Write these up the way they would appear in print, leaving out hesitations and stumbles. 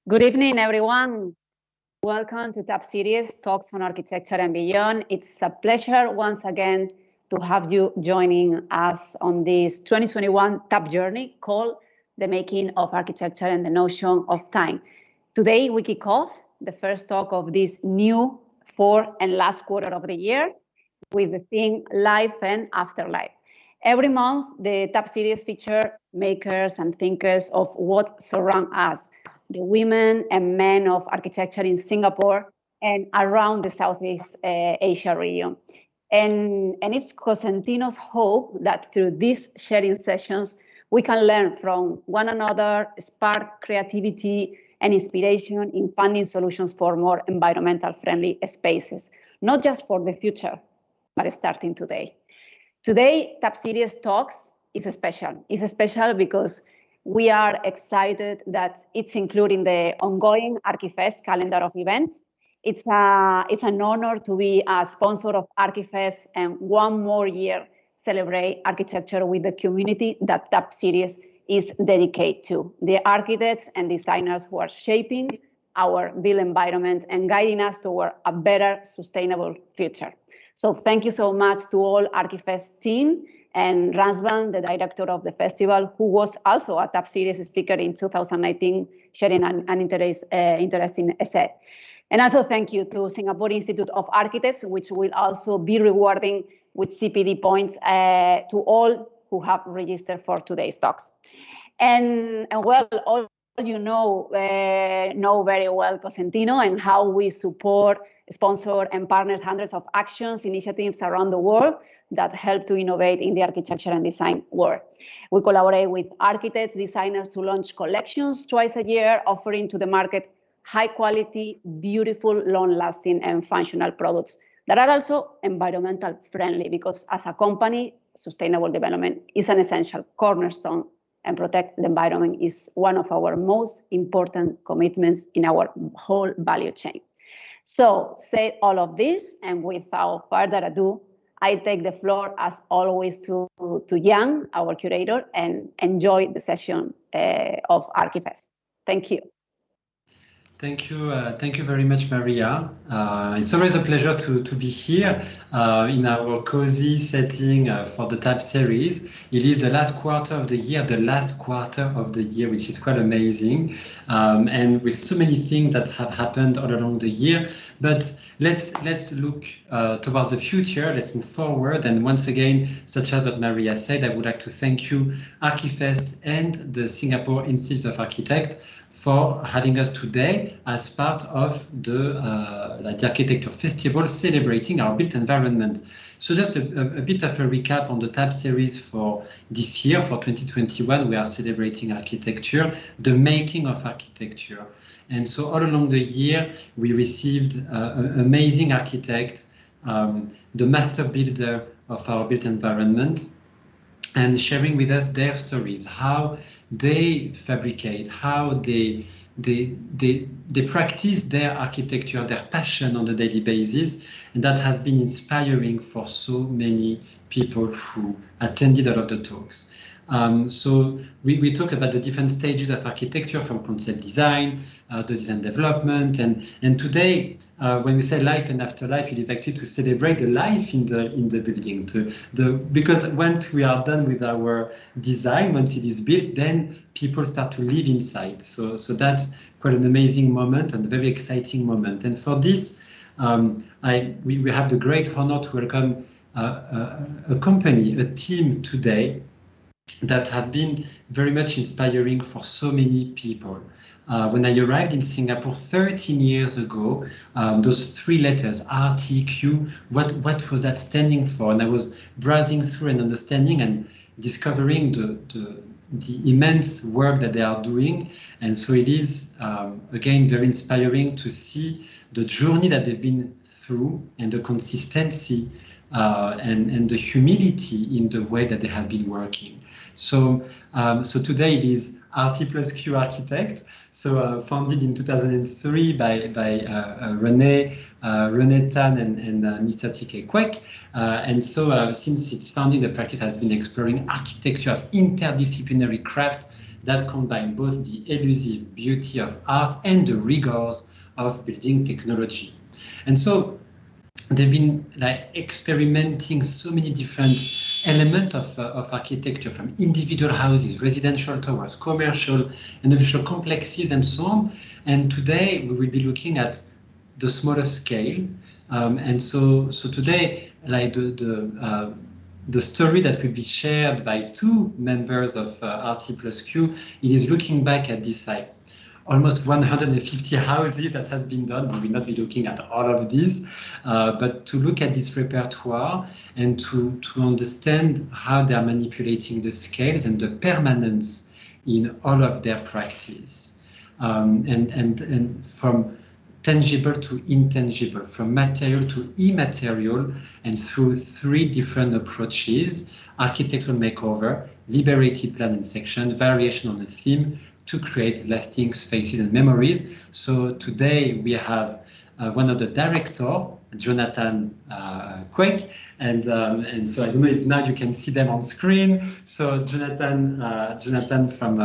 Good evening, everyone. Welcome to TAP Series, Talks on Architecture and Beyond. It's a pleasure once again to have you joining us on this 2021 TAP journey called The Making of Architecture and the Notion of Time. Today, we kick off the first talk of this new fourth and last quarter of the year with the theme Life and Afterlife. Every month, the TAP Series features makers and thinkers of what surrounds us, the women and men of architecture in Singapore and around the Southeast Asia region. And it's Cosentino's hope that through these sharing sessions, we can learn from one another, spark creativity and inspiration in finding solutions for more environmental friendly spaces, not just for the future, but starting today. Today, TAP Series Talks is special. It's special because we are excited that it's including the ongoing ArchiFest calendar of events. It's an honor to be a sponsor of ArchiFest and one more year celebrate architecture with the community that TAP Series is dedicated to, the architects and designers who are shaping our built environment and guiding us toward a better, sustainable future. So thank you so much to all ArchiFest team and Ransban, the director of the festival, who was also a TAP Series speaker in 2019, sharing an interesting essay. And also thank you to Singapore Institute of Architects, which will also be rewarding with CPD points to all who have registered for today's talks. And well, all you know very well Cosentino and how we support, sponsor, and partners hundreds of actions, initiatives around the world that help to innovate in the architecture and design world. We collaborate with architects, designers to launch collections twice a year, offering to the market high quality, beautiful, long-lasting, and functional products that are also environmental friendly, because as a company, sustainable development is an essential cornerstone, and protect the environment is one of our most important commitments in our whole value chain. So, said all of this, and without further ado, I take the floor, as always, to Jan, our curator, and enjoy the session of ArchiFest. Thank you. Thank you very much, Maria. It's always a pleasure to be here in our cozy setting for the TAP series. It is the last quarter of the year, which is quite amazing, and with so many things that have happened all along the year. But let's look towards the future. Let's move forward. And once again, such as what Maria said, I would like to thank you, ArchiFest and the Singapore Institute of Architects, for having us today as part of the Architecture Festival celebrating our built environment. So just a bit of a recap on the TAP series for this year, for 2021, we are celebrating architecture, the making of architecture. And so all along the year, we received amazing architects, the master builder of our built environment, and sharing with us their stories, how they fabricate, how they practice their architecture, their passion on a daily basis. And that has been inspiring for so many people who attended all of the talks. So we talk about the different stages of architecture, from concept design, the design development, and today when we say life and afterlife, it is actually to celebrate the life in the building. Because once we are done with our design, once it is built, then people start to live inside. So that's quite an amazing moment and a very exciting moment. And for this, we have the great honor to welcome a company, a team today that have been very much inspiring for so many people. When I arrived in Singapore 13 years ago, those three letters, RTQ, what was that standing for? And I was browsing through and understanding and discovering the immense work that they are doing. And so it is, again, very inspiring to see the journey that they've been through and the consistency and the humility in the way that they have been working. So today it is RT plus Q Architect, so founded in 2003 by René Tan and Mr. TK Kwek. And so since its founding, the practice has been exploring architecture as interdisciplinary craft that combine both the elusive beauty of art and the rigors of building technology. And so they've been like experimenting so many different elements of architecture, from individual houses, residential towers, commercial and industrial complexes, and so on. And today we will be looking at the smaller scale. And so today, like the story that will be shared by two members of RT+Q, it is looking back at this like almost 150 houses that has been done. We will not be looking at all of these, but to look at this repertoire and to understand how they are manipulating the scales and the permanence in all of their practice, and from tangible to intangible, from material to immaterial, and through three different approaches: architectural makeover, liberated plan and section, variation on a theme, to create lasting spaces and memories. So today we have one of the director, Jonathan Quake, and so I don't know if now you can see them on screen. So Jonathan from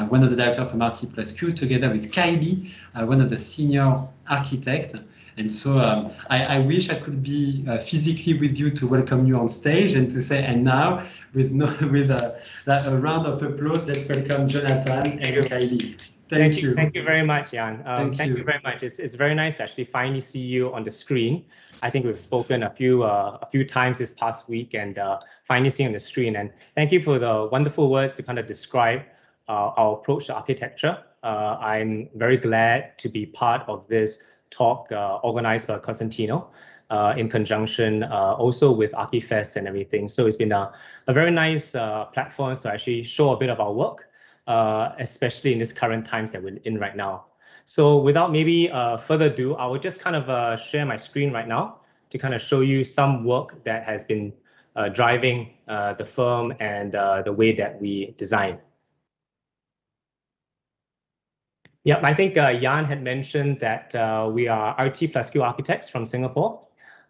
one of the directors from RT+Q, together with Kylie, one of the senior architects. And so I wish I could be physically with you to welcome you on stage and to say, and now with a round of applause, let's welcome Jonathan and Kylie. Thank you. Thank you very much, Jan. Thank you very much. It's very nice to actually finally see you on the screen. I think we've spoken a few times this past week, and finally seeing on the screen. And thank you for the wonderful words to kind of describe our approach to architecture. I'm very glad to be part of this talk organized by Cosentino in conjunction also with ArchiFest and everything. So it's been a very nice platform to actually show a bit of our work, especially in this current times that we're in right now. So without maybe further ado, I will just kind of share my screen right now to kind of show you some work that has been driving the firm and the way that we design. Yeah, I think Jan had mentioned that we are RT+Q architects from Singapore.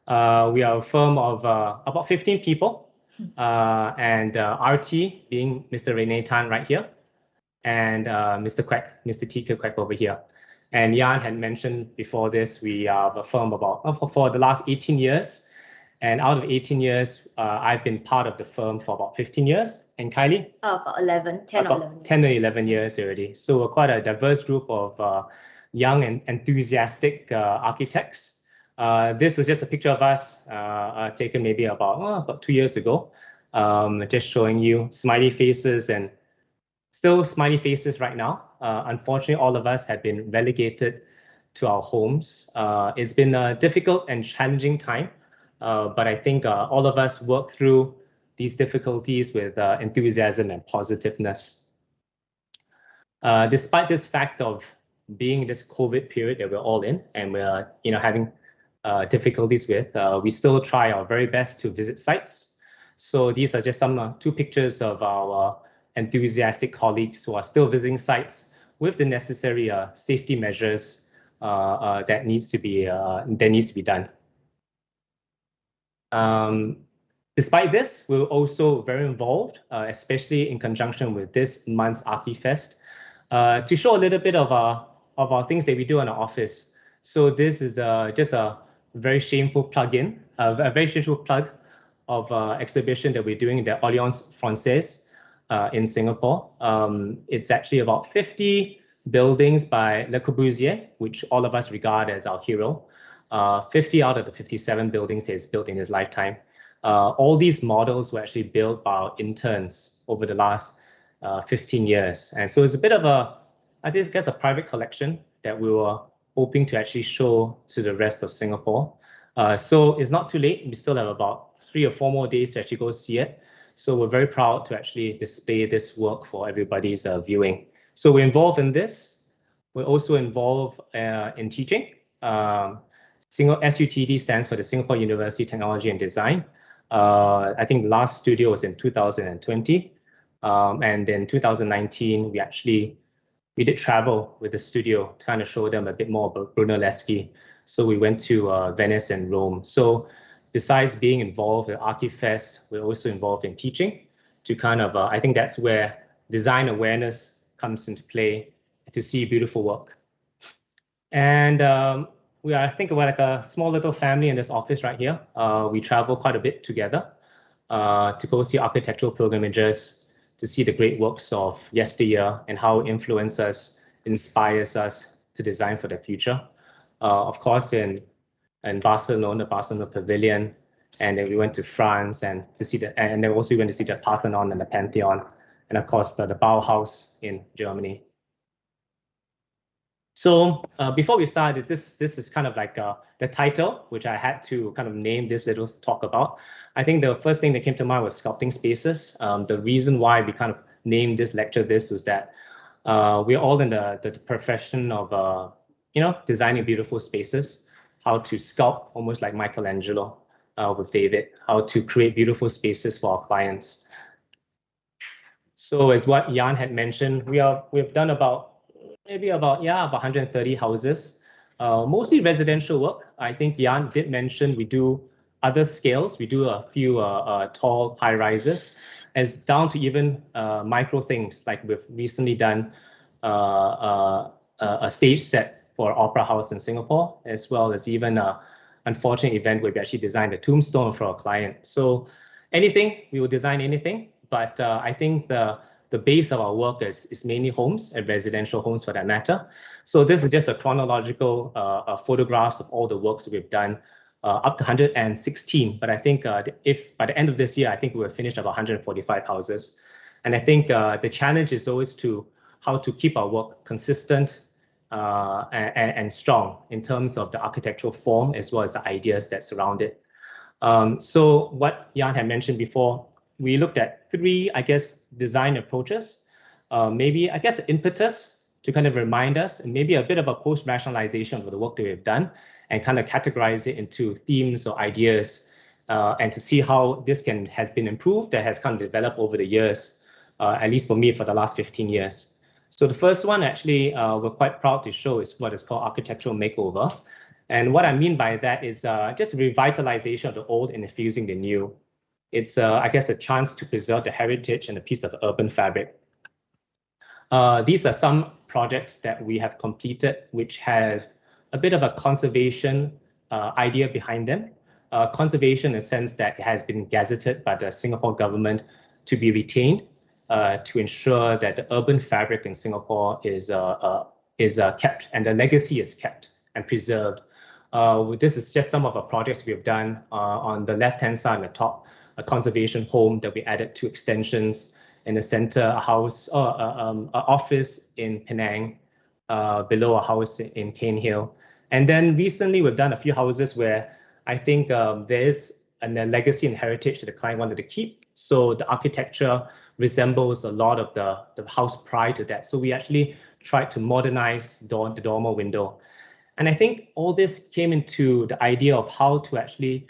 We are a firm of about 15 people, and RT being Mr. Rene Tan right here, and Mr. Quack, Mr. TK Quack over here. And Jan had mentioned before this, we are a firm about for the last 18 years. And out of 18 years, I've been part of the firm for about 15 years. And Kylie? About 10 or 11. 10 or 11 years already. So we're quite a diverse group of young and enthusiastic architects. This was just a picture of us taken maybe about 2 years ago, just showing you smiley faces, and still smiley faces right now. Unfortunately, all of us have been relegated to our homes. It's been a difficult and challenging time, but I think all of us work through these difficulties with enthusiasm and positiveness. Despite this fact of being this COVID period that we're all in, and we're having difficulties with, we still try our very best to visit sites. So these are just some two pictures of our enthusiastic colleagues who are still visiting sites with the necessary safety measures that needs to be done. Despite this, we're also very involved, especially in conjunction with this month's ArchiFest, to show a little bit of our things that we do in our office. So this is just a very shameful plug-in, a very shameful plug of exhibition that we're doing in the Alliance Française in Singapore. It's actually about 50 buildings by Le Corbusier, which all of us regard as our hero. 50 out of the 57 buildings he's built in his lifetime. All these models were actually built by our interns over the last 15 years. And so it's a bit of I guess a private collection that we were hoping to actually show to the rest of Singapore. So it's not too late. We still have about 3 or 4 more days to actually go see it. So we're very proud to actually display this work for everybody's viewing. So we're involved in this. We're also involved in teaching. SUTD stands for the Singapore University Technology and Design. I think the last studio was in 2020. And in 2019, we did travel with the studio to kind of show them a bit more about Brunelleschi. So we went to Venice and Rome. So besides being involved in ArchiFest, we're also involved in teaching to kind of, I think that's where design awareness comes into play to see beautiful work. And we are, I think we're like a small little family in this office right here. We travel quite a bit together to go see architectural pilgrimages, to see the great works of yesteryear and how it influences us, inspires us to design for the future. Of course, in Barcelona, the Barcelona Pavilion, and then we went to France and to see and then also we went to see the Parthenon and the Pantheon, and of course the Bauhaus in Germany. So before we started, this is kind of like the title, which I had to kind of name this little talk about. I think the first thing that came to mind was sculpting spaces. The reason why we kind of named this lecture this is that we're all in the profession of designing beautiful spaces, how to sculpt almost like Michelangelo with David, how to create beautiful spaces for our clients. So as what Jan had mentioned, we've done about 130 houses, mostly residential work. I think Jan did mention we do other scales. We do a few tall high rises, as down to even micro things, like we've recently done a stage set for Opera House in Singapore, as well as even an unfortunate event where we actually designed a tombstone for a client. So anything, we will design anything, but I think the base of our work is mainly homes and residential homes for that matter. So this is just a chronological photographs of all the works that we've done up to 116. But I think if by the end of this year, I think we will finish about 145 houses. And I think the challenge is always how to keep our work consistent and strong in terms of the architectural form as well as the ideas that surround it. So what Jan had mentioned before, we looked at 3, I guess, design approaches. Maybe, I guess, impetus to kind of remind us, and maybe a bit of a post-rationalization of the work that we've done, and kind of categorize it into themes or ideas, and to see how this has been improved, that has kind of developed over the years, at least for me, for the last 15 years. So the first one, actually, we're quite proud to show is what is called architectural makeover. And what I mean by that is just revitalization of the old and infusing the new. It's, I guess, a chance to preserve the heritage and a piece of urban fabric. These are some projects that we have completed, which has a bit of a conservation idea behind them. Conservation in the sense that it has been gazetted by the Singapore government to be retained to ensure that the urban fabric in Singapore is kept and the legacy is kept and preserved. This is just some of the projects we've done. On the left-hand side on the top, a conservation home that we added 2 extensions. In the center, a house, an office in Penang, below a house in Cane Hill. And then recently we've done a few houses where I think there is a legacy and heritage that the client wanted to keep. So the architecture resembles a lot of the house prior to that. So we actually tried to modernize the dormer window. And I think all this came into the idea of how to actually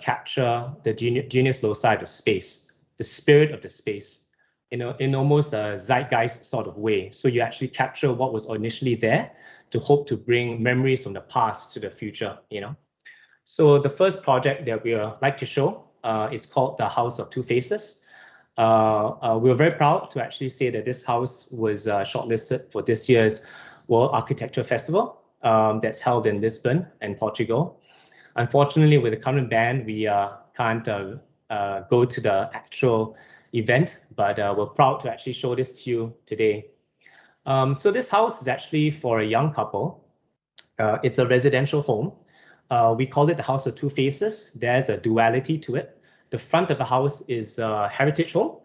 capture the genius loci of space, the spirit of the space, in almost a zeitgeist sort of way. So you actually capture what was initially there to hope to bring memories from the past to the future, So the first project that we like to show is called the House of Two Faces. We're very proud to actually say that this house was shortlisted for this year's World Architecture Festival that's held in Lisbon in Portugal. Unfortunately, with the current ban, we can't go to the actual event, but we're proud to actually show this to you today. So this house is actually for a young couple. It's a residential home. We call it the House of Two Faces. There's a duality to it. The front of the house is a heritage home,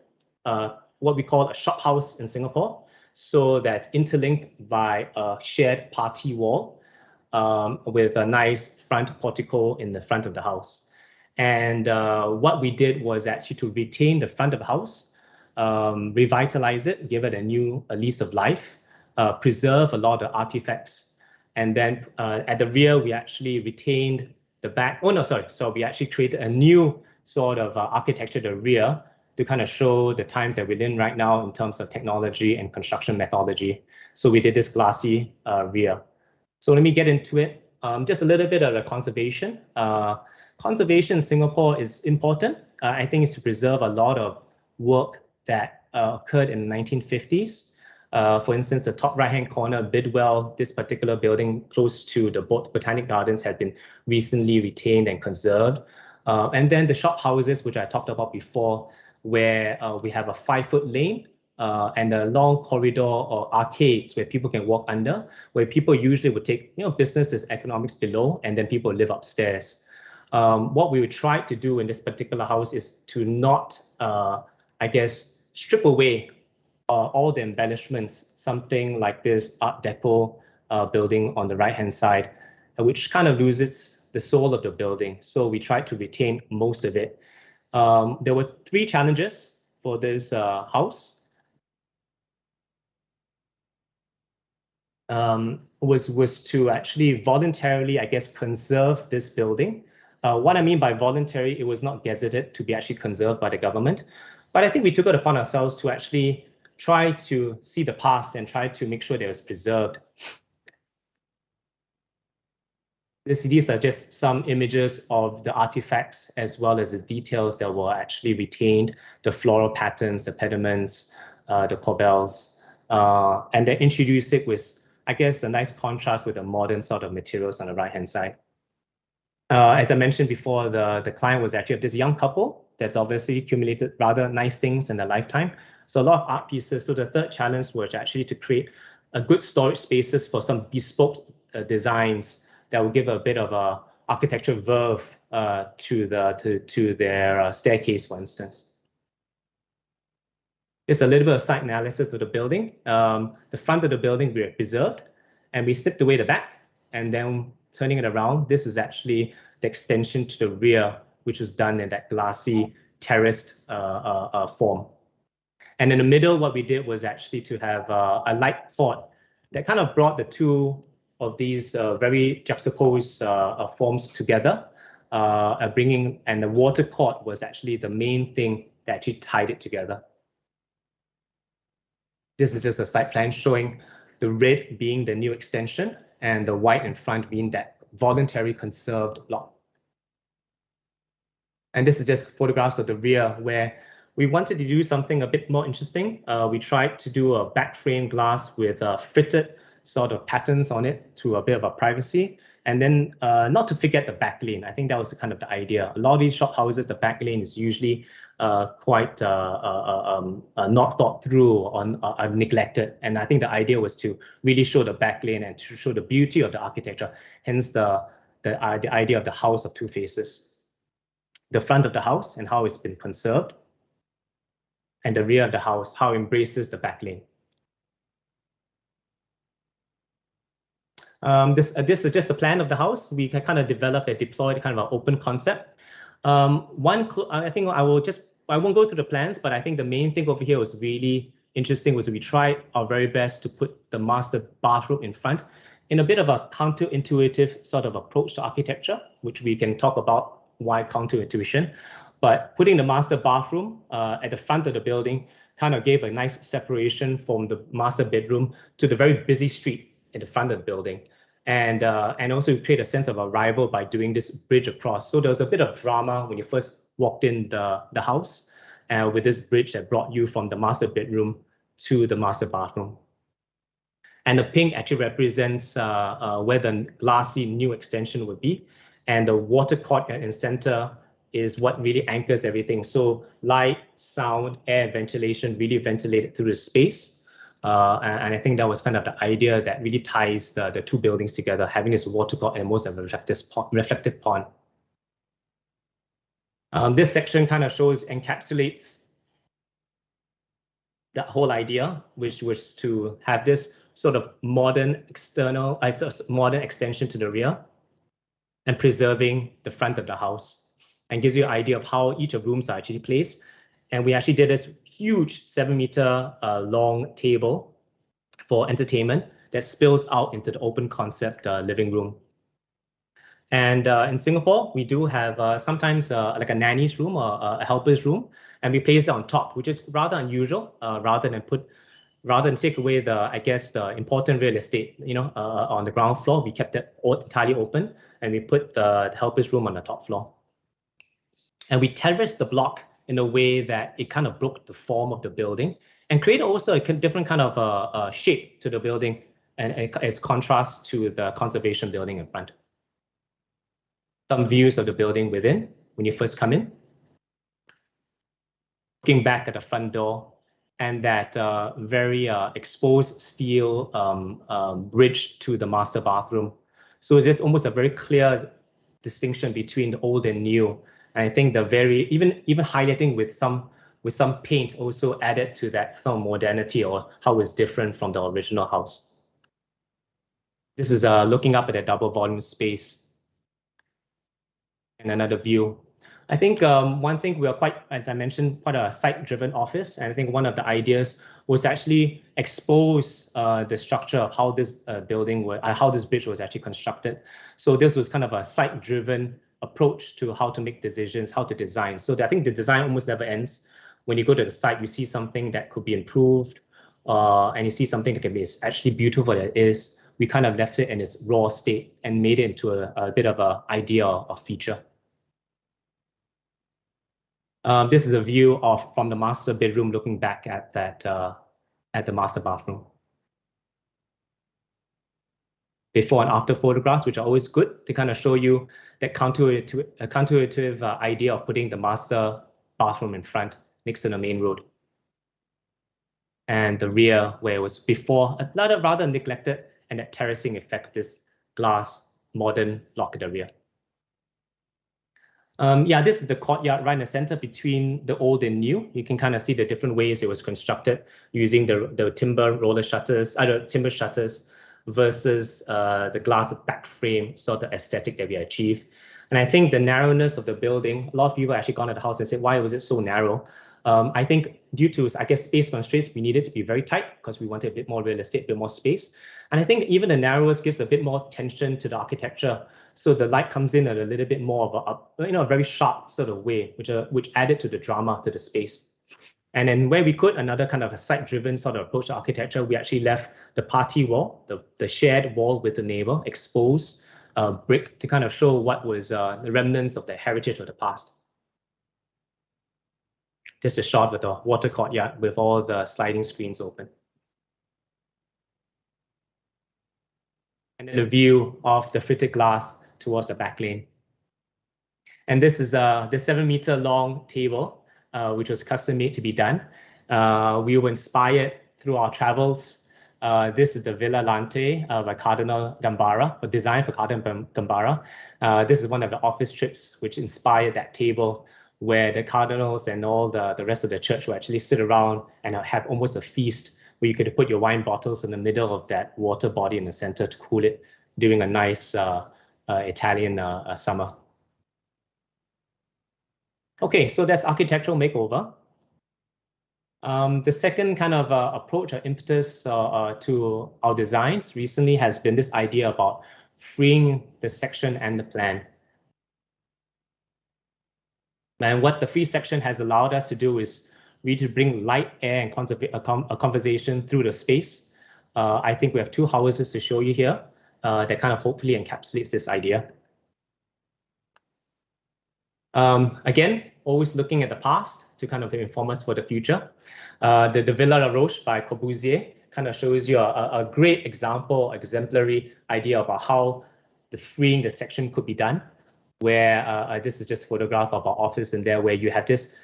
what we call a shop house in Singapore. So that's interlinked by a shared party wall with a nice front portico in the front of the house. And what we did was actually to retain the front of the house, revitalize it, give it a lease of life, preserve a lot of artifacts. And then at the rear, we actually retained the back. Oh, no, sorry. So we actually created a new sort of architecture at the rear to kind of show the times that we're in right now in terms of technology and construction methodology. So we did this glassy rear. So let me get into it. Just a little bit of the conservation. Conservation in Singapore is important. I think it's to preserve a lot of work that occurred in the 1950s. For instance, the top right-hand corner, Bidwell, this particular building close to the Botanic Gardens had been recently retained and conserved. And then the shop houses, which I talked about before, where we have a 5-foot lane and a long corridor or arcades where people can walk under, where people usually would take, business as economics below, and then people live upstairs. What we would try to do in this particular house is to not, strip away all the embellishments, something like this Art Deco building on the right-hand side, which kind of loses the soul of the building. So we tried to retain most of it. There were 3 challenges for this house. Was to actually voluntarily, conserve this building. What I mean by voluntary, it was not gazetted to be actually conserved by the government. But I think we took it upon ourselves to actually try to see the past and try to make sure that it was preserved. These are just some images of the artifacts as well as the details that were actually retained, the floral patterns, the pediments, the corbels, and then introduce it with, a nice contrast with the modern sort of materials on the right-hand side. As I mentioned before, the client was actually this young couple that's obviously accumulated rather nice things in their lifetime. So a lot of art pieces. So the third challenge was actually to create a good storage spaces for some bespoke designs that will give a bit of a architectural verve to their staircase, for instance. Just a little bit of site analysis of the building. The front of the building we have preserved, and we stripped away the back, and then turning it around. This is actually the extension to the rear, which was done in that glassy terraced form. And in the middle, what we did was actually to have a light court that kind of brought the two of these very juxtaposed forms together, and the water court was actually the main thing that actually tied it together. This is just a site plan showing the red being the new extension and the white in front being that voluntary conserved block. And this is just photographs of the rear where we wanted to do something a bit more interesting. We tried to do a back frame glass with fitted sort of patterns on it to a bit of a privacy. And then not to forget the back lane. I think that was kind of the idea. A lot of these shop houses, the back lane is usually quite not thought through or neglected. And I think the idea was to really show the back lane and to show the beauty of the architecture. Hence the idea of the house of two faces. The front of the house and how it's been conserved, and the rear of the house, how it embraces the back lane. This is just a plan of the house. We can kind of develop and deploy kind of an open concept. I think I won't go through the plans, but I think the main thing over here was really interesting was we tried our very best to put the master bathroom in front in a bit of a counterintuitive sort of approach to architecture, which we can talk about why counterintuition. But putting the master bathroom at the front of the building kind of gave a nice separation from the master bedroom to the very busy street in the front of the building. And also create a sense of arrival by doing this bridge across. So there was a bit of drama when you first walked in the house with this bridge that brought you from the master bedroom to the master bathroom. And the pink actually represents where the glassy new extension would be. And the water court in center is what really anchors everything. So light, sound, air, ventilation really ventilated through the space. And I think that was kind of the idea that really ties the two buildings together, having this water court and most of a reflective pond. This section kind of encapsulates that whole idea, which was to have this sort of modern extension to the rear and preserving the front of the house, and gives you an idea of how each of rooms are actually placed. And we actually did this huge 7-meter long table for entertainment that spills out into the open concept living room. And in Singapore, we do have sometimes like a nanny's room or a helper's room, and we place it on top, which is rather unusual. Rather than take away the important real estate, on the ground floor, we kept it entirely open, and we put the helper's room on the top floor. And we terraced the block in a way that it kind of broke the form of the building and create also a different kind of shape to the building, and as contrast to the conservation building in front. Some views of the building within when you first come in. Looking back at the front door and that very exposed steel bridge to the master bathroom. So it's just almost a very clear distinction between the old and new. And I think the very even highlighting with some paint also added to that some modernity or how it's different from the original house. This is looking up at a double volume space. And another view. I think one thing we are quite, as I mentioned, quite a site-driven office. And I think one of the ideas was actually expose the structure of how this building, how this bridge was actually constructed. So this was kind of a site-driven approach to how to make decisions, how to design. So I think the design almost never ends. When you go to the site, you see something that could be improved, and you see something that can be actually beautiful that it is. We kind of left it in its raw state and made it into a bit of an idea of feature. This is a view from the master bedroom looking back at the master bathroom. Before and after photographs, which are always good to kind of show you that counterintuitive idea of putting the master bathroom in front next to the main road. And the rear, where it was before, a rather neglected, and that terracing effect, this glass modern block at the rear. Yeah, this is the courtyard right in the center between the old and new. You can kind of see the different ways it was constructed using the timber roller shutters, timber shutters versus the glass back frame sort of aesthetic that we achieved. And I think the narrowness of the building, a lot of people actually gone to the house and said, why was it so narrow? I think due to, I guess, space constraints, we needed to be very tight because we wanted a bit more real estate, a bit more space. And I think even the narrowness gives a bit more tension to the architecture. So the light comes in at a little bit more of a very sharp sort of way, which added to the drama, to the space. And then where we could, another kind of a site-driven sort of approach to architecture, we actually left the party wall, the shared wall with the neighbor, exposed brick to kind of show what was the remnants of the heritage of the past. Just a shot with the water courtyard with all the sliding screens open. And then a view of the fritted glass towards the back lane. And this is the 7-meter long table, which was custom made to be done. We were inspired through our travels. This is the Villa Lante by Cardinal Gambara, or designed for Cardinal Gambara. This is one of the office trips which inspired that table, where the cardinals and all the rest of the church will actually sit around and have almost a feast where you could put your wine bottles in the middle of that water body in the center to cool it during a nice Italian summer. Okay, so that's architectural makeover. The second kind of approach or impetus to our designs recently has been this idea about freeing the section and the plan. And what the free section has allowed us to do is really to bring light, air, and a conversation through the space. I think we have 2 houses to show you here that kind of hopefully encapsulates this idea. Again, always looking at the past to kind of inform us for the future. The Villa La Roche by Corbusier kind of shows you a great example, exemplary idea about how the freeing the section could be done, where this is just a photograph of our office in there, where you have this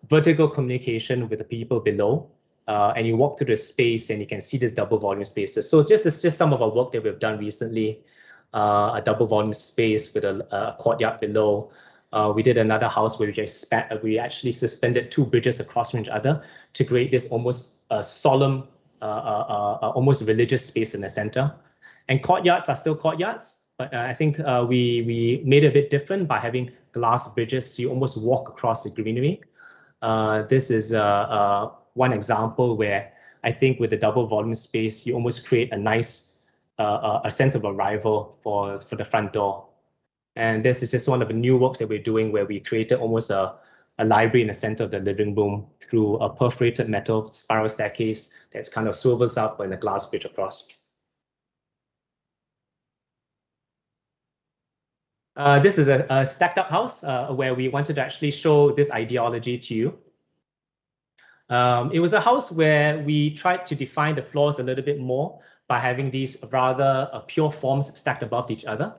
vertical communication with the people below, and you walk through the space and you can see this double volume spaces. So it's just some of our work that we've done recently, a double volume space with a courtyard below. We did another house where we actually suspended 2 bridges across from each other to create this almost solemn, almost religious space in the center. And courtyards are still courtyards, but I think we made it a bit different by having glass bridges, so you almost walk across the greenery. This is one example where I think with the double volume space, you almost create a nice a sense of arrival for the front door. And this is just one of the new works that we're doing, where we created almost a library in the center of the living room through a perforated metal spiral staircase that kind of swivels up and a glass bridge across. This is a stacked up house where we wanted to actually show this ideology to you. It was a house where we tried to define the floors a little bit more by having these rather pure forms stacked above each other.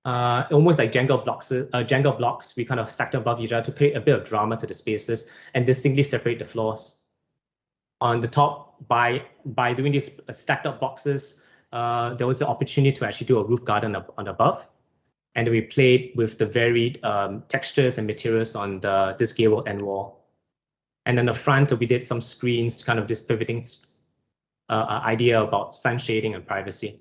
Almost like Jenga blocks, we kind of stacked above each other to create a bit of drama to the spaces and distinctly separate the floors. On the top, by doing these stacked up boxes, there was the opportunity to actually do a roof garden on above. And we played with the varied textures and materials on this gable end wall. And then the front, we did some screens, kind of this pivoting idea about sun shading and privacy.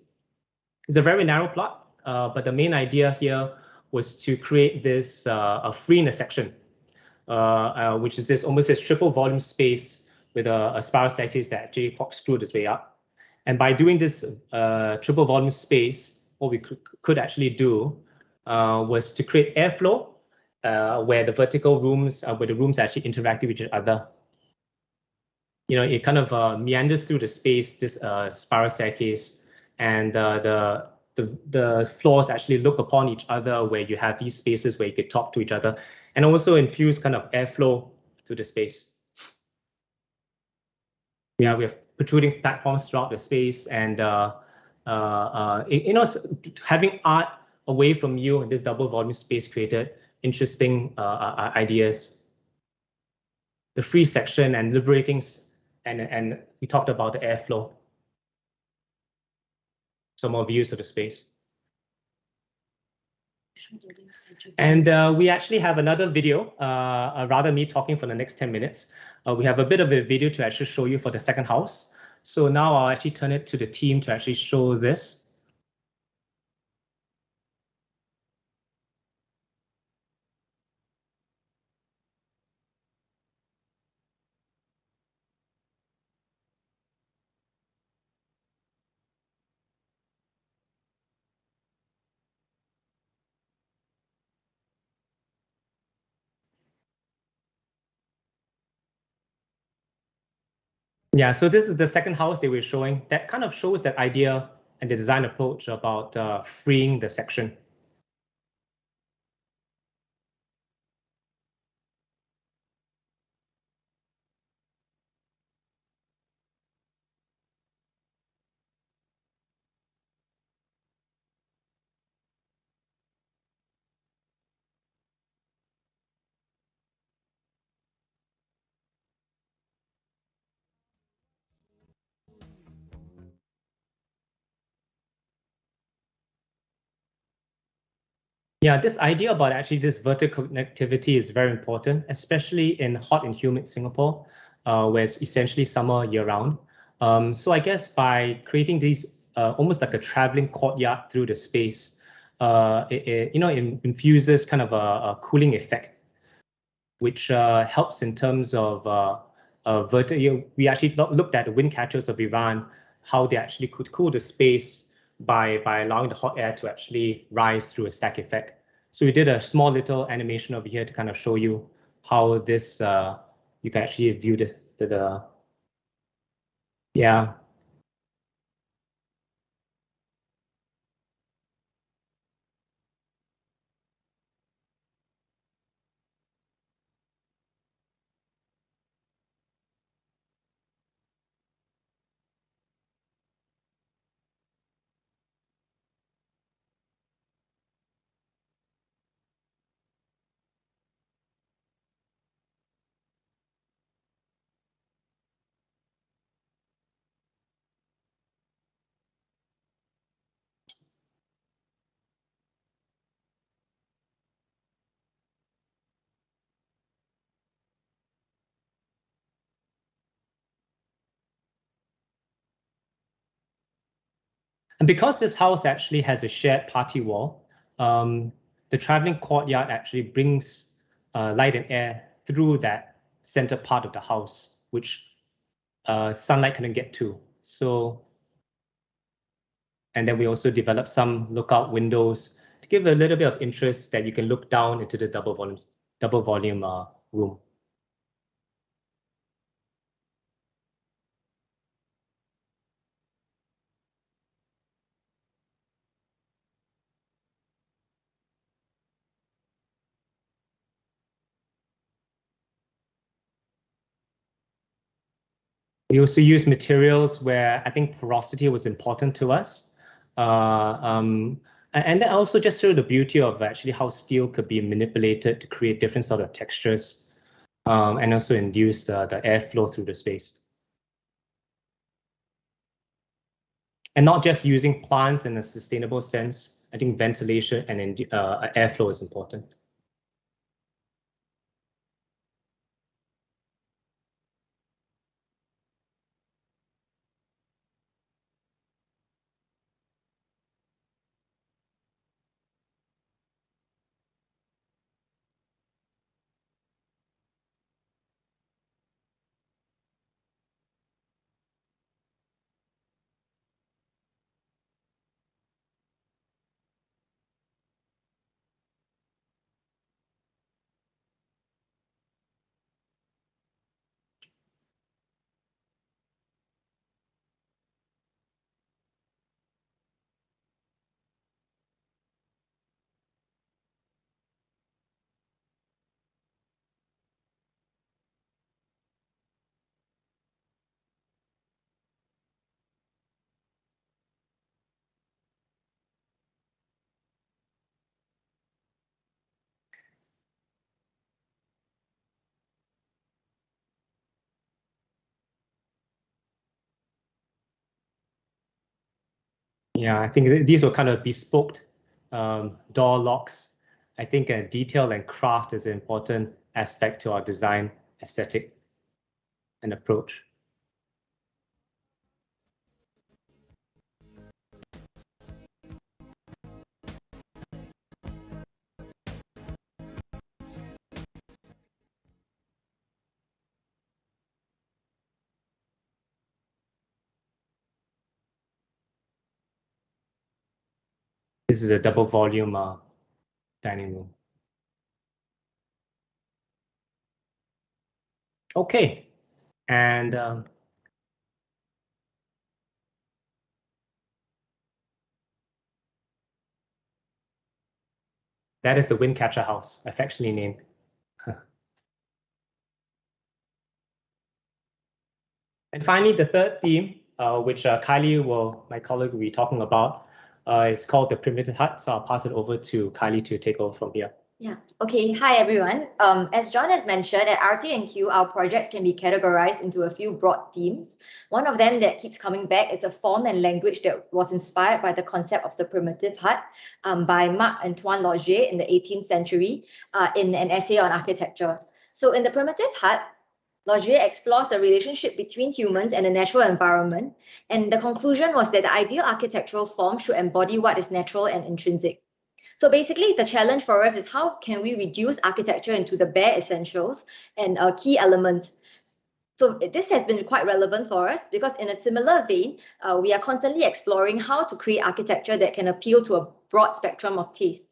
It's a very narrow plot. But the main idea here was to create this a free intersection, which is almost this triple volume space with a spiral staircase that actually corkscrewed its way up. And by doing this triple volume space, what we could actually do was to create airflow where the vertical rooms, where the rooms actually interacted with each other. You know, it kind of meanders through the space, this spiral staircase, and the floors actually look upon each other, where you have these spaces where you could talk to each other, and also infuse kind of airflow to the space. Yeah, we have protruding platforms throughout the space, and you know, having art away from you in this double volume space created interesting ideas. The free section and liberating, and we talked about the airflow. Some more views of the space. And we actually have another video, rather me talking for the next 10 minutes. We have a bit of a video to actually show you for the second house. So now I'll actually turn it to the team to actually show this. Yeah, so this is the second house they were showing. That kind of shows that idea and the design approach about freeing the section. Yeah, this idea about actually this vertical connectivity is very important, especially in hot and humid Singapore, where it's essentially summer year-round. So I guess by creating these almost like a traveling courtyard through the space, you know, it infuses kind of a cooling effect, which helps in terms of vertical. We actually looked at the wind catchers of Iran, how they actually could cool the space by allowing the hot air to actually rise through a stack effect. So we did a small little animation over here to kind of show you how this you can actually view the yeah. And because this house actually has a shared party wall, the traveling courtyard actually brings light and air through that center part of the house, which sunlight couldn't get to. So, and then we also developed some lookout windows to give a little bit of interest that you can look down into the double volume room. We also use materials where I think porosity was important to us. And then also just show the beauty of actually how steel could be manipulated to create different sort of textures, and also induce the airflow through the space. And not just using plants in a sustainable sense. I think ventilation and airflow is important. Yeah, I think these were kind of bespoke door locks. I think detail and craft is an important aspect to our design aesthetic and approach. This is a double volume dining room. Okay, and that is the Windcatcher House, affectionately named. And finally, the third theme, which Kylie my colleague, will be talking about, is called the primitive hut. So I'll pass it over to Kylie to take over from here. Yeah. Okay. Hi, everyone. As John has mentioned, at RT&Q, our projects can be categorized into a few broad themes. One of them that keeps coming back is a form and language that was inspired by the concept of the primitive hut by Marc-Antoine Logier in the 18th century in an essay on architecture. So in the primitive hut, Logier explores the relationship between humans and the natural environment, and the conclusion was that the ideal architectural form should embody what is natural and intrinsic. So basically, the challenge for us is how can we reduce architecture into the bare essentials and key elements. So this has been quite relevant for us because in a similar vein, we are constantly exploring how to create architecture that can appeal to a broad spectrum of taste.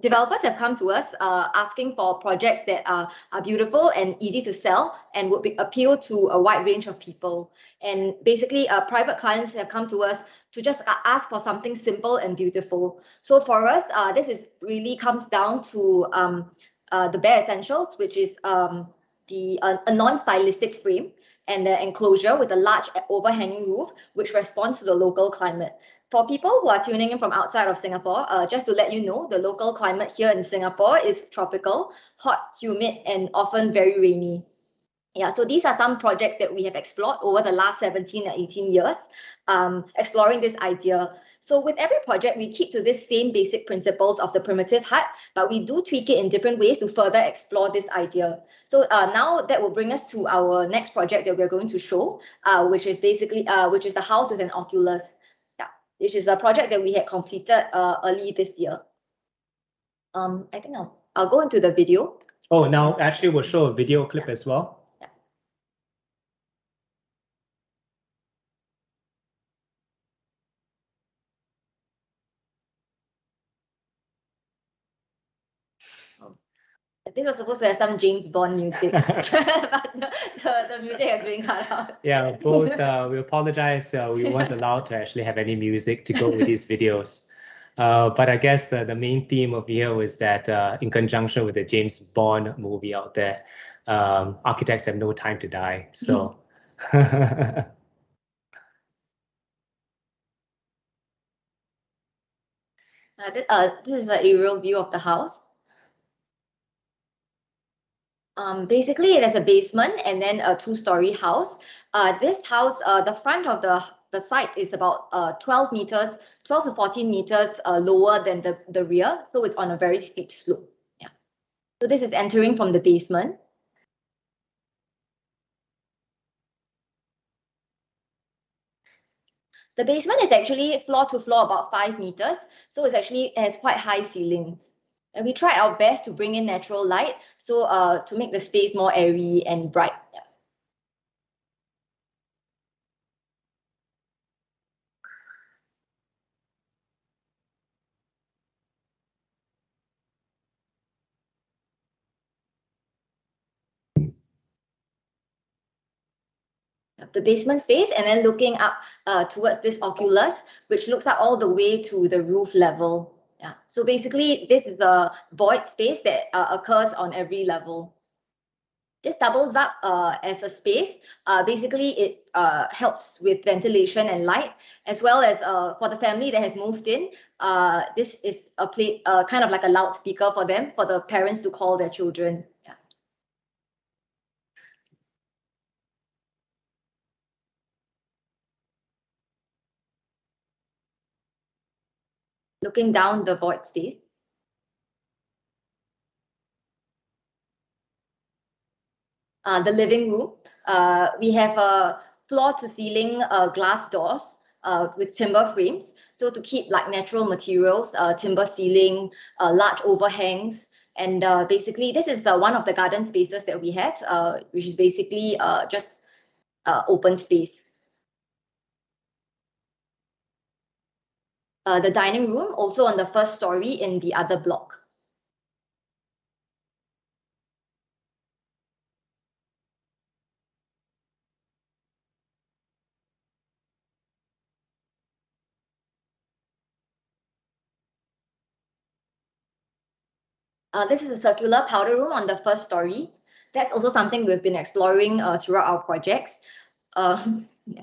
Developers have come to us asking for projects that are beautiful and easy to sell and would appeal to a wide range of people. And basically, private clients have come to us to just ask for something simple and beautiful. So for us, this really comes down to the bare essentials, which is a non-stylistic frame and the enclosure with a large overhanging roof, which responds to the local climate. For people who are tuning in from outside of Singapore, just to let you know, the local climate here in Singapore is tropical, hot, humid, and often very rainy. Yeah, so these are some projects that we have explored over the last 17 or 18 years, exploring this idea. So with every project, we keep to this same basic principles of the primitive hut, but we do tweak it in different ways to further explore this idea. So now that will bring us to our next project that we're going to show, which is basically, which is the house with an oculus. Which is a project that we had completed early this year. I think I'll go into the video. Oh, now actually we'll show a video clip as well. Yeah. This was supposed to have some James Bond music, but the music has been cut out. Yeah, both, we apologize. We weren't allowed to actually have any music to go with these videos. But I guess the main theme of here was that in conjunction with the James Bond movie out there, architects have no time to die. So This is an aerial view of the house. Basically, it has a basement and then a two-story house. This house, the front of the site is about 12 to 14 meters lower than the rear. So it's on a very steep slope. Yeah. So this is entering from the basement. The basement is actually floor to floor about 5 meters. So it has quite high ceilings. And we tried our best to bring in natural light, so to make the space more airy and bright. Yeah. The basement space, and then looking up towards this oculus, which looks up all the way to the roof level. Yeah. So basically, this is the void space that occurs on every level. This doubles up as a space. Basically, it helps with ventilation and light, as well as for the family that has moved in. This is a kind of like a loudspeaker for them, for the parents to call their children. Yeah. Looking down the void space. The living room. We have floor-to-ceiling glass doors with timber frames. So to keep like natural materials, timber ceiling, large overhangs. And basically, this is one of the garden spaces that we have, which is basically just open space. The dining room, also on the first story in the other block. This is a circular powder room on the first story. That's also something we've been exploring throughout our projects. Yeah.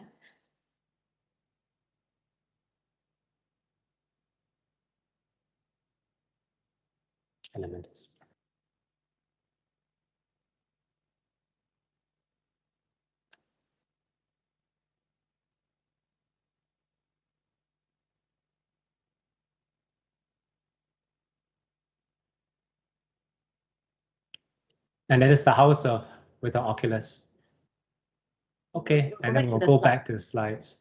Elements. And that is the house with the oculus. Okay, and then we'll go back to the slides.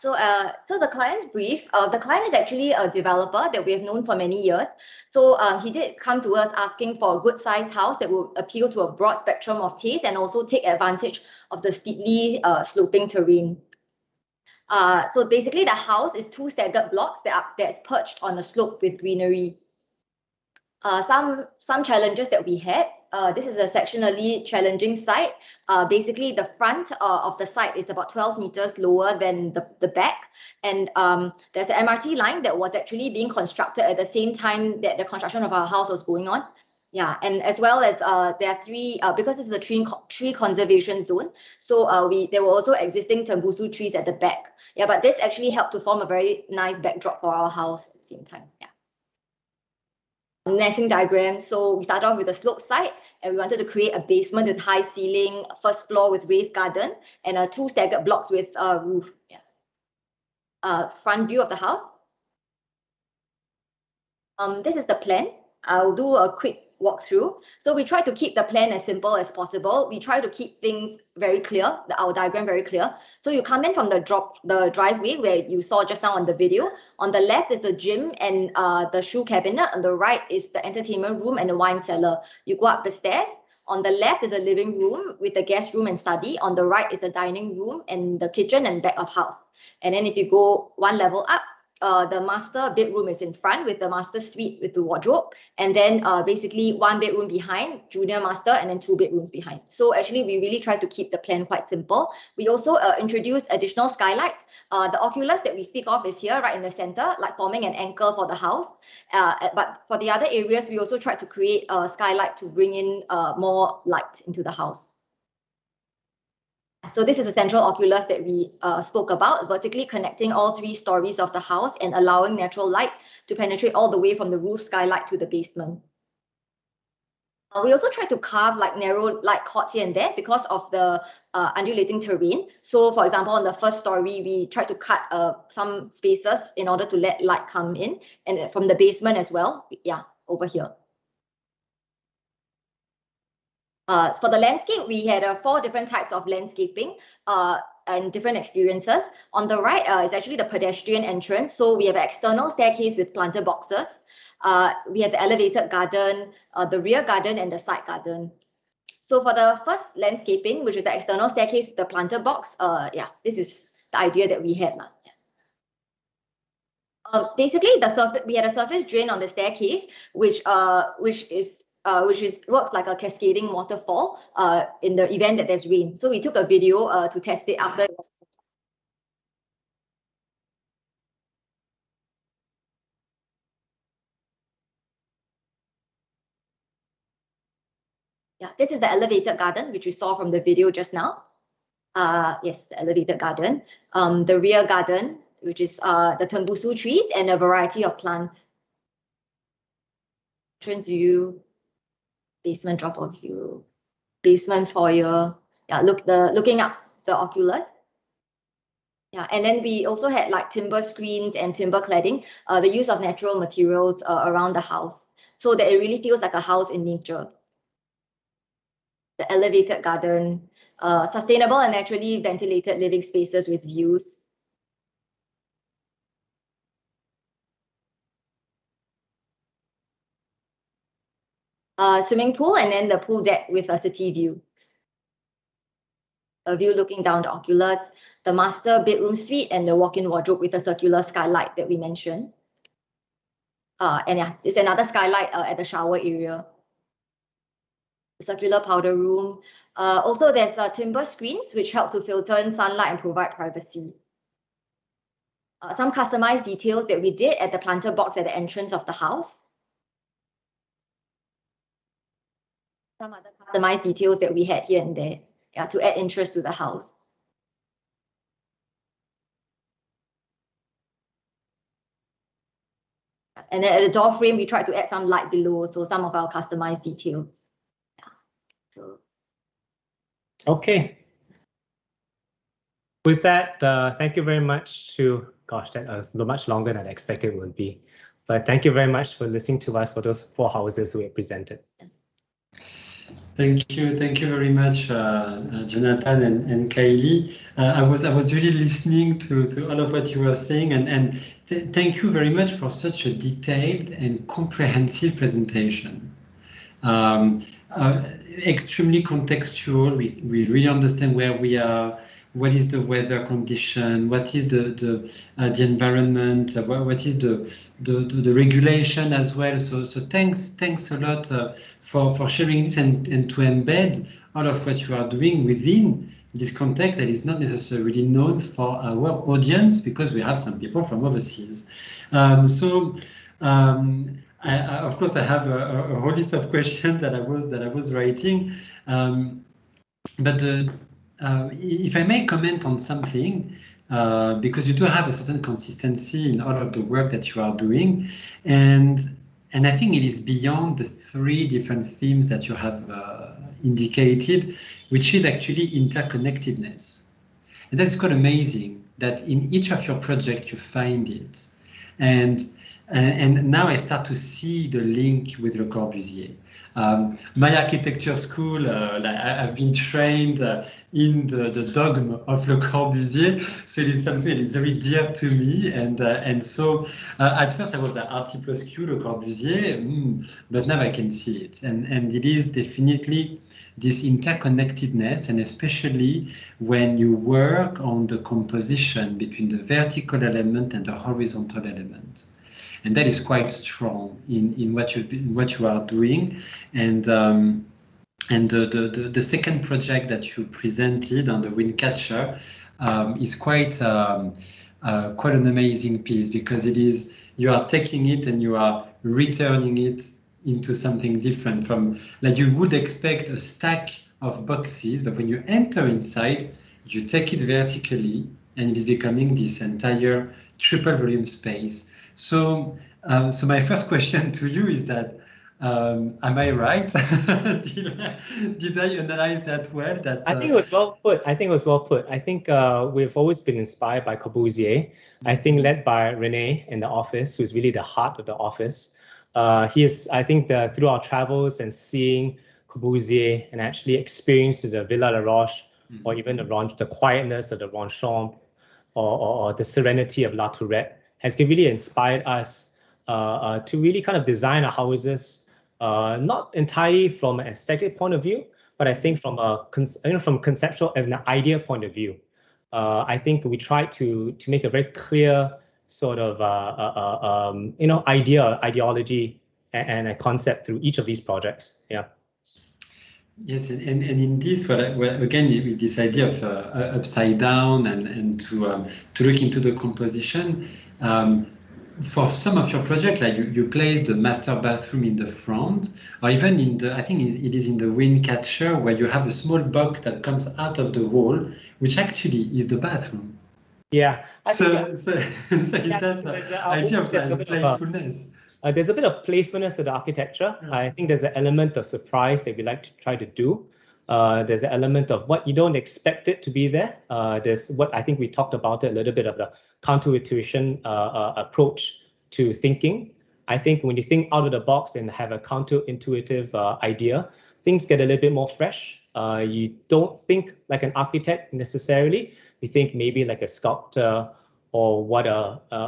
So the client's brief, the client is actually a developer that we have known for many years. So he did come to us asking for a good sized house that will appeal to a broad spectrum of taste and also take advantage of the steeply sloping terrain. So basically the house is 2 staggered blocks that's perched on a slope with greenery. Some challenges that we had. This is a sectionally challenging site. Basically, the front of the site is about 12 meters lower than the back. And there's an MRT line that was actually being constructed at the same time that the construction of our house was going on. Yeah, and as well as there are 3, because this is a tree conservation zone, so there were also existing tambusu trees at the back. Yeah, but this actually helped to form a very nice backdrop for our house at the same time. Yeah. Nesting diagram. So we started off with a slope site, and we wanted to create a basement with high ceiling, first floor with raised garden, and 2 staggered blocks with roof. Yeah. Front view of the house. This is the plan. I'll do a quick walkthrough. So we try to keep the plan as simple as possible. We try to keep things very clear, our diagram very clear. So you come in from the driveway where you saw just now on the video. On the left is the gym and the shoe cabinet. On the right is the entertainment room and the wine cellar. You go up the stairs. On the left is the living room with the guest room and study. On the right is the dining room and the kitchen and back of house. And then if you go 1 level up, the master bedroom is in front with the master suite with the wardrobe, and then basically one bedroom behind, junior master, and then 2 bedrooms behind. So actually, we really try to keep the plan quite simple. We also introduced additional skylights. The oculus that we speak of is here, right in the center, like forming an anchor for the house. But for the other areas, we also tried to create a skylight to bring in more light into the house. So this is the central oculus that we spoke about, vertically connecting all 3 stories of the house and allowing natural light to penetrate all the way from the roof skylight to the basement. We also try to carve like narrow light courts here and there because of the undulating terrain. So for example, on the first story, we tried to cut some spaces in order to let light come in, and from the basement as well, yeah, over here. For the landscape, we had 4 different types of landscaping and different experiences. On the right is actually the pedestrian entrance. So we have an external staircase with planter boxes. We have the elevated garden, the rear garden, and the side garden. So for the first landscaping, which is the external staircase with the planter box, yeah, this is the idea that we had. Basically, we had a surface drain on the staircase, which works like a cascading waterfall in the event that there's rain. So we took a video to test it after it was. Yeah, this is the elevated garden, which we saw from the video just now. Yes, the elevated garden. The rear garden, which is the tembusu trees and a variety of plants. Entrance view, basement drop-off view, basement foyer. Yeah, looking up the oculus. Yeah, and then we also had like timber screens and timber cladding, the use of natural materials around the house, so that it really feels like a house in nature. The elevated garden, sustainable and naturally ventilated living spaces with views. Swimming pool, and then the pool deck with a city view. A view looking down the oculus, the master bedroom suite, and the walk-in wardrobe with a circular skylight that we mentioned. And yeah, there's another skylight at the shower area. The circular powder room. Also, there's timber screens, which help to filter in sunlight and provide privacy. Some customized details that we did at the planter box at the entrance of the house. Some other customized details that we had here and there, yeah, to add interest to the house. And then at the door frame, we tried to add some light below, so some of our customized details. Yeah. So. Okay. With that, thank you very much to, gosh, that was much longer than I expected it would be. But thank you very much for listening to us for those 4 houses we presented. Thank you very much, Jonathan and Kylie. I was really listening to all of what you were saying, and thank you very much for such a detailed and comprehensive presentation. Extremely contextual. We really understand where we are, what is the weather condition, what is the environment, what is the regulation as well. So thanks a lot for sharing this and to embed all of what you are doing within this context that is not necessarily known for our audience, because we have some people from overseas. Of course, I have a whole list of questions that I was writing, but if I may comment on something, because you do have a certain consistency in all of the work that you are doing, and I think it is beyond the 3 different themes that you have indicated, which is actually interconnectedness. And that is quite amazing that in each of your projects you find it. And And now I start to see the link with Le Corbusier. My architecture school, I've been trained in the dogma of Le Corbusier, so it is something that is very dear to me. And so at first I was at RT plus Q, Le Corbusier, but now I can see it. And it is definitely this interconnectedness, and especially when you work on the composition between the vertical element and the horizontal element. And that is quite strong in what you are doing. And the second project that you presented on the wind catcher is quite an amazing piece, because you are taking it and you are returning it into something different from, like, you would expect a stack of boxes, but when you enter inside, you take it vertically and it is becoming this entire triple volume space. So my first question to you is that, am I right? did I analyze that well? I think it was well put. I think we've always been inspired by Corbusier. I think led by René in the office, who's really the heart of the office. I think through our travels and seeing Corbusier and actually experiencing the Villa La Roche, or even the quietness of the Ronchamp, or the serenity of La Tourette, has really inspired us to really kind of design our houses, not entirely from an aesthetic point of view, but I think from a conceptual and an idea point of view. I think we try to make a very clear sort of ideology and a concept through each of these projects. Yeah. Yes, and in this, again, with this idea of upside down and to look into the composition, for some of your projects, like you place the master bathroom in the front, or even in I think it is in the wind catcher, where you have a small box that comes out of the wall, which actually is the bathroom. Yeah. So is that idea of playfulness? There's a bit of playfulness to the architecture. I think there's an element of surprise that we like to try to do. There's an element of what you don't expect it to be there. There's what I think we talked about it a little bit of the counterintuition approach to thinking. I think when you think out of the box and have a counterintuitive idea, things get a little bit more fresh. You don't think like an architect necessarily. You think maybe like a sculptor, or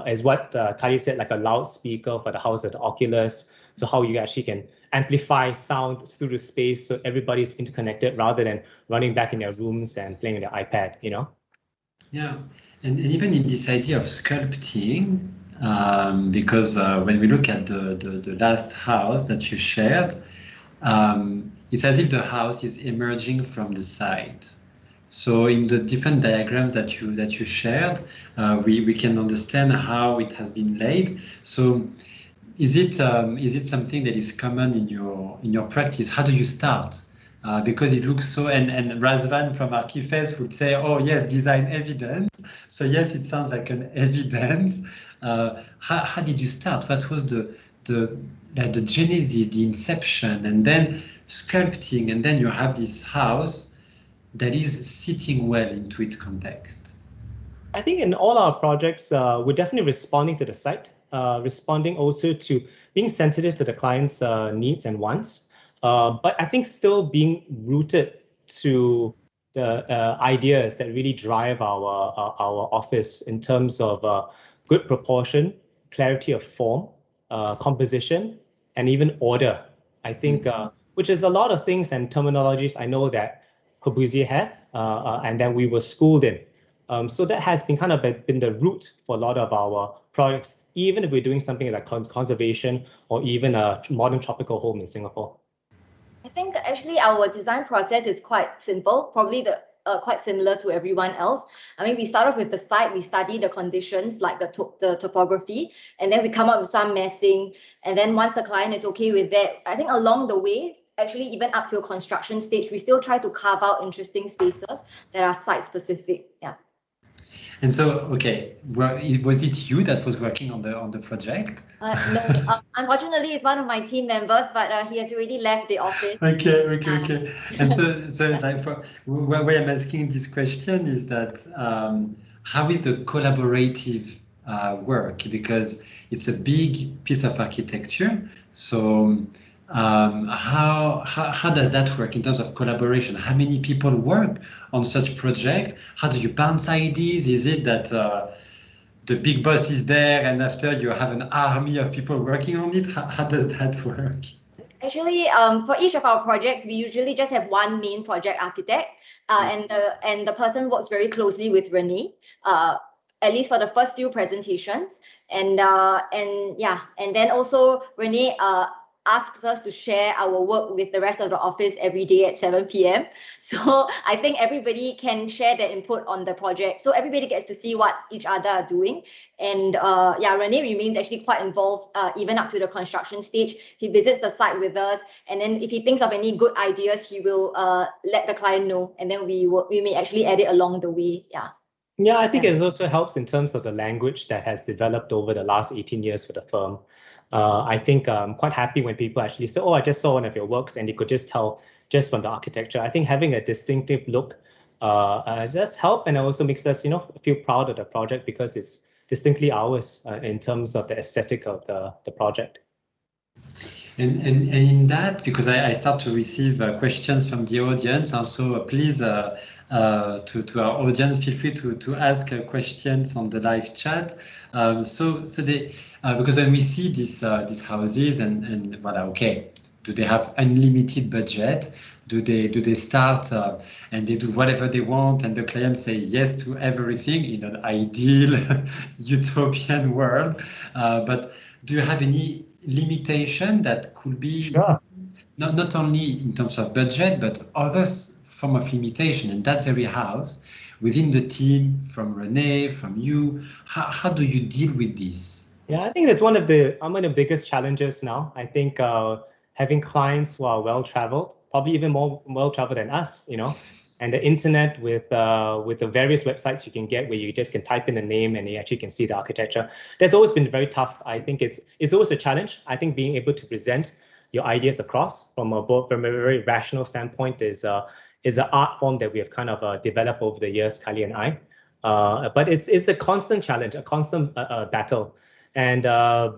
as what Kali said, like a loudspeaker for the house of the Oculus, so how you actually can amplify sound through the space so everybody's interconnected rather than running back in their rooms and playing with their iPad, Yeah, and even in this idea of sculpting, because when we look at the last house that you shared, it's as if the house is emerging from the side. So in the different diagrams that you shared, we can understand how it has been laid. So is it something that is common in your practice? How do you start? Because it looks so, and Razvan from Archifest would say, oh yes, design evidence. So yes, it sounds like an evidence. How did you start? What was the genesis, the inception, and then sculpting, and then you have this house that is sitting well into its context? I think in all our projects, we're definitely responding to the site, responding also to being sensitive to the client's needs and wants, but I think still being rooted to the ideas that really drive our office in terms of good proportion, clarity of form, composition, and even order. I think, which is a lot of things and terminologies I know that Corbusier had, and then we were schooled in. So that has been kind of been the root for a lot of our projects, even if we're doing something like conservation or even a modern tropical home in Singapore. I think actually our design process is quite simple, probably quite similar to everyone else. I mean, we start off with the site, we study the conditions like the topography, and then we come up with some massing. And then once the client is okay with that, I think along the way, actually even up to a construction stage, we still try to carve out interesting spaces that are site specific. Yeah. And so, okay, was it you that was working on the project? No, unfortunately, it's one of my team members, but he has already left the office. Okay. And so like, why I'm asking this question is that how is the collaborative work, because it's a big piece of architecture. So how does that work in terms of collaboration? How many people work on such project? How do you bounce ideas? Is it that the big boss is there and after you have an army of people working on it? How does that work? Actually, for each of our projects, we usually just have one main project architect, and the person works very closely with Renee, at least for the first few presentations, and then also Renee asks us to share our work with the rest of the office every day at 7 p.m. So I think everybody can share their input on the project. So everybody gets to see what each other are doing. And Renee remains actually quite involved even up to the construction stage. He visits the site with us. And then if he thinks of any good ideas, he will let the client know. And then we may actually add it along the way. Yeah, I think it also helps in terms of the language that has developed over the last 18 years for the firm. I think I'm quite happy when people actually say, oh, I just saw one of your works, and you could just tell just from the architecture. I think having a distinctive look does help, and it also makes us, feel proud of the project because it's distinctly ours in terms of the aesthetic of the project. And in that, because I start to receive questions from the audience, also please to our audience, feel free to ask questions on the live chat. Because when we see these houses and okay, do they have unlimited budget? Do they start and they do whatever they want and the client say yes to everything in an ideal utopian world? But do you have any limitation that could be not only in terms of budget, but other form of limitation in that very house within the team, from Renee, from you? How do you deal with this? Yeah, I think that's one of the biggest challenges now. I think having clients who are well-traveled, probably even more well-traveled than us, and the internet with the various websites you can get where you just can type in the name and you actually can see the architecture. That's always been very tough. I think it's always a challenge. I think being able to present your ideas across from a very rational standpoint is an art form that we have kind of developed over the years, Kylie and I. But it's a constant challenge, a constant battle. And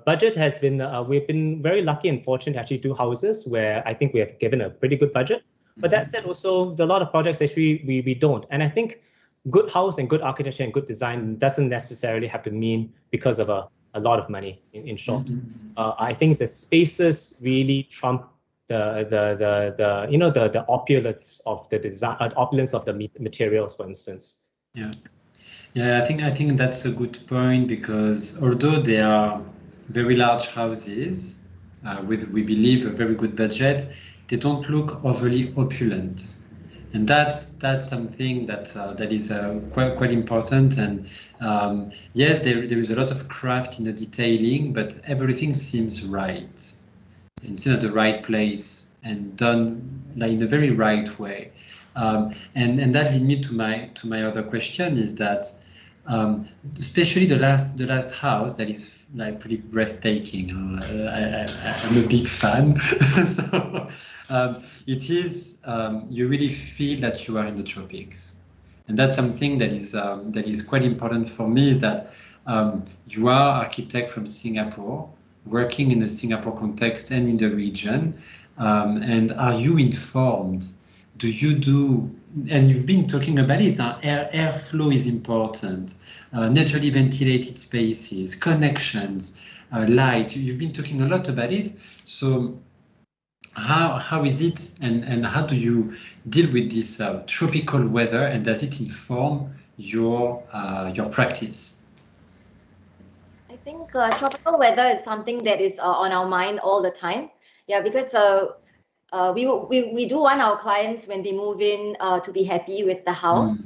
budget has been, we've been very lucky and fortunate to actually do houses where I think we have given a pretty good budget. But that said, also, there are a lot of projects actually we don't. And I think good house and good architecture and good design doesn't necessarily have to mean because of a lot of money, in short. I think the spaces really trump the opulence of the design, opulence of the materials, for instance. Yeah, I think that's a good point, because although they are very large houses with, we believe, a very good budget, they don't look overly opulent, and that's something that is quite important. And yes, there is a lot of craft in the detailing, but everything seems right. It's in the right place and done in a very right way. And that leads me to my other question, is that especially the last house that is pretty breathtaking. I'm a big fan. So it is, you really feel that you are in the tropics, and that's something that is quite important for me, is that you are architect from Singapore, working in the Singapore context and in the region, and are you informed? Do you do, and you've been talking about it, airflow is important, naturally ventilated spaces, connections, light. You've been talking a lot about it. So how is it, and how do you deal with this tropical weather, and does it inform your practice? I think tropical weather is something that is on our mind all the time. Yeah, because we do want our clients, when they move in, to be happy with the house.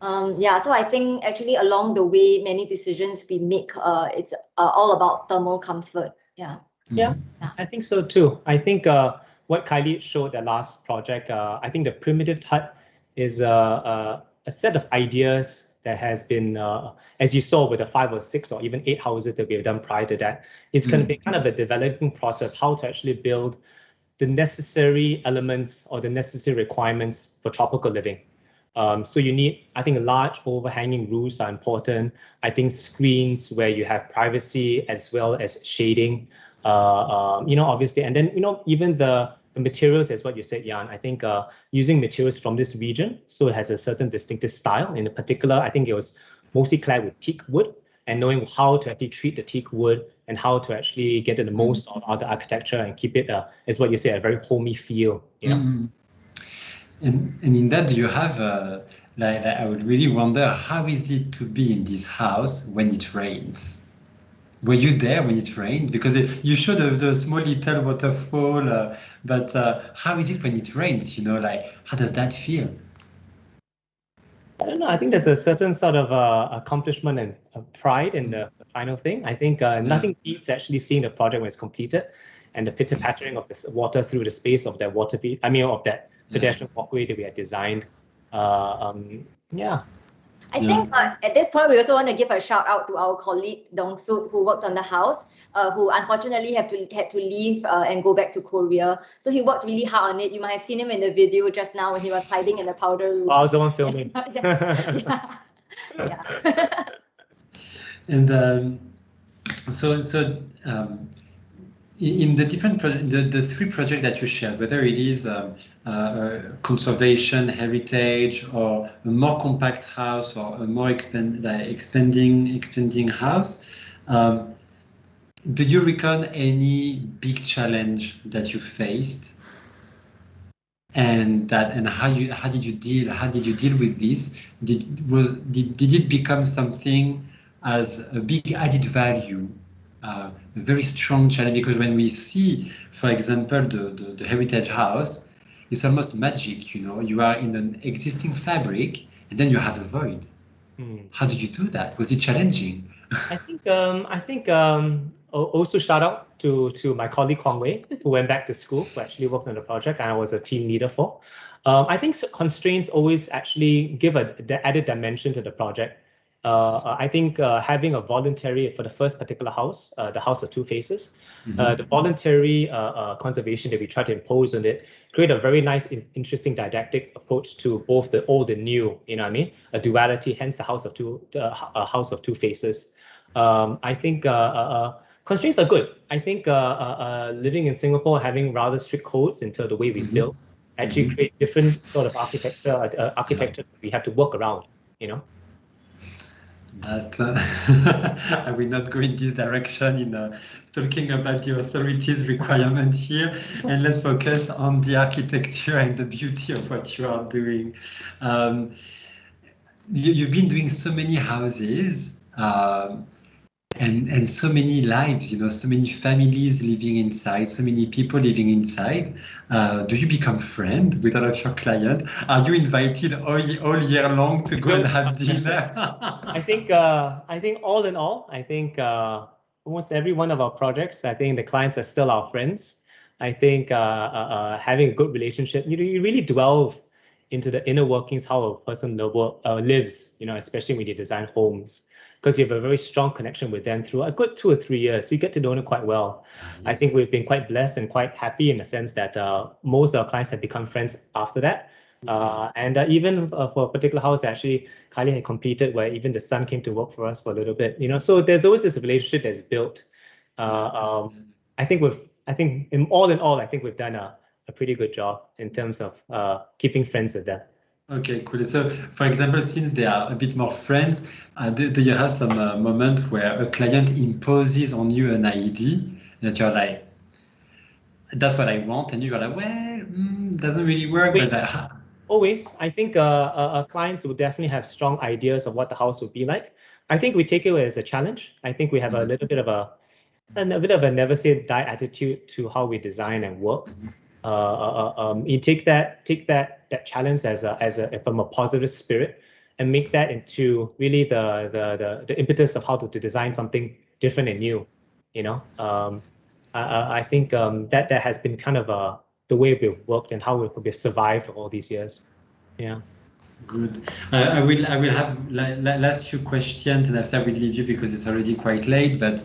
So I think actually along the way, many decisions we make, it's all about thermal comfort. Yeah, I think so too. I think what Kylie showed the last project, I think the primitive hut is a set of ideas that has been, as you saw with the 5 or 6 or even 8 houses that we have done prior to that, it's going to be kind of a developing process of how to actually build the necessary elements or the necessary requirements for tropical living. So you need, I think, large overhanging roofs are important. I think screens where you have privacy as well as shading, obviously. And then, even the materials, as what you said, Jan, I think using materials from this region, so it has a certain distinctive style. In particular, I think it was mostly clad with teak wood, and knowing how to actually treat the teak wood and how to actually get the most out of the architecture and keep it, as what you say, a very homey feel, And in that, do you have, I would really wonder, how is it to be in this house when it rains? Were you there when it rained? Because you showed the small little waterfall, but how is it when it rains? How does that feel? I don't know. I think there's a certain sort of accomplishment and pride in the final thing. I think nothing beats actually seeing the project when it's completed and the pitter-pattering of the water through the space of that of that pedestrian walkway that we had designed. I think at this point, we also want to give a shout out to our colleague Dong Suk, who worked on the house, who unfortunately had to leave and go back to Korea. So he worked really hard on it. You might have seen him in the video just now when he was hiding in the powder room. I was the one filming. And in the different the three projects that you shared, whether it is conservation, heritage, or a more compact house, or a more expanding house, do you reckon any big challenge that you faced, and how did you deal with this? Did it become something as a big added value? A very strong challenge, because when we see, for example, the heritage house, it's almost magic. You are in an existing fabric and then you have a void. How did you do that? Was it challenging? I think also shout out to my colleague Huang Wei, who went back to school, who actually worked on the project, and I was a team leader for. I think constraints always actually give the added dimension to the project. I think having a voluntary, for the first particular house, the house of two faces, the voluntary conservation that we try to impose on it, create a very nice, interesting didactic approach to both the old and new. A duality, hence the house of two faces. I think constraints are good. I think living in Singapore, having rather strict codes into the way we build, actually create different sort of architecture we have to work around. But I will not go in this direction in talking about the authorities' requirement here, and let's focus on the architecture and the beauty of what you are doing. You've been doing so many houses and so many lives, so many families living inside, so many people living inside. Do you become friends with all of your clients? Are you invited all year long to go and have dinner? I think all in all, I think almost every one of our projects, I think the clients are still our friends. I think having a good relationship, you really delve into the inner workings, how a person lives, especially when you design homes, because you have a very strong connection with them through a good 2 or 3 years. So you get to know them quite well. Yes. I think we've been quite blessed and quite happy in the sense that most of our clients have become friends after that. And even for a particular house, actually, Kylie had completed where even the son came to work for us for a little bit. So there's always this relationship that's built. I think in all, I think we've done a pretty good job in terms of keeping friends with them. Okay, cool. So, for example, since they are a bit more friends, do you have some moment where a client imposes on you an idea that you're like, that's what I want, and you're like, well, doesn't really work. Always. I think clients will definitely have strong ideas of what the house would be like. I think we take it as a challenge. I think we have a little bit of a never say die attitude to how we design and work. You take that challenge from a positive spirit and make that into really the impetus of how to design something different and new. I think that has been kind of the way we've worked and how we've survived for all these years. Yeah. Good. I will have last few questions, and after I will leave you because it's already quite late. But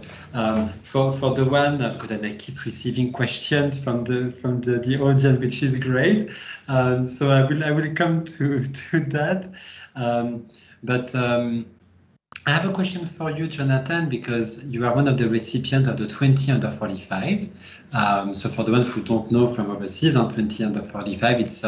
for the one, because I keep receiving questions from the audience, which is great. So I will come to that. I have a question for you, Jonathan, because you are one of the recipients of the 20 under 45. So for the ones who don't know from overseas, on 20 under 45, it's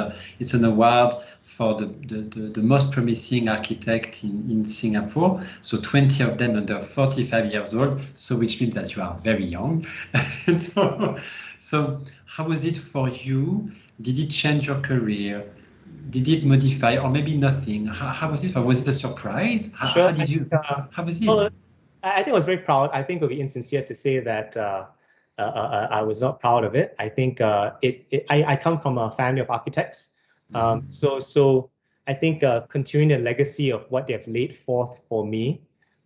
an award for the most promising architect in Singapore. So 20 of them under 45 years old, so which means that you are very young. so how was it for you? Did it change your career? Did it modify, or maybe nothing? How was it? Or was it a surprise? How did you? How was it? Well, I think I was very proud. I think it would be insincere to say that I was not proud of it. I think I come from a family of architects, so I think continuing the legacy of what they have laid forth for me,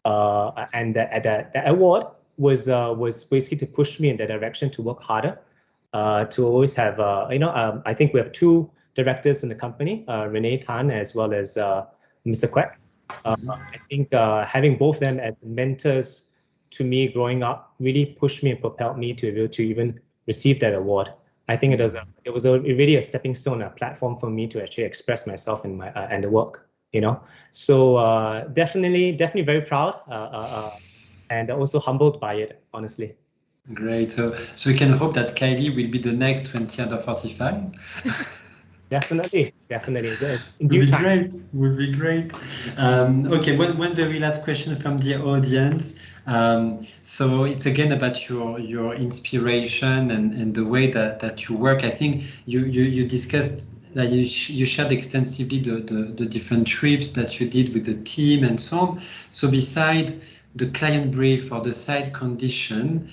and that award was basically to push me in that direction to work harder, to always have I think we have two directors in the company, Renee Tan as well as Mr. Kwek. I think having both of them as mentors to me growing up really pushed me and propelled me to be able to even receive that award. I think it was really a stepping stone, a platform for me to actually express myself in my and the work, So definitely very proud and also humbled by it, honestly. Great. So we can hope that Kylie will be the next 20 under 45. Definitely. Would be great. Okay, one very last question from the audience. So it's again about your inspiration and the way that you work. I think you discussed that you shared extensively the different trips that you did with the team and so on. So beside the client brief or the site condition,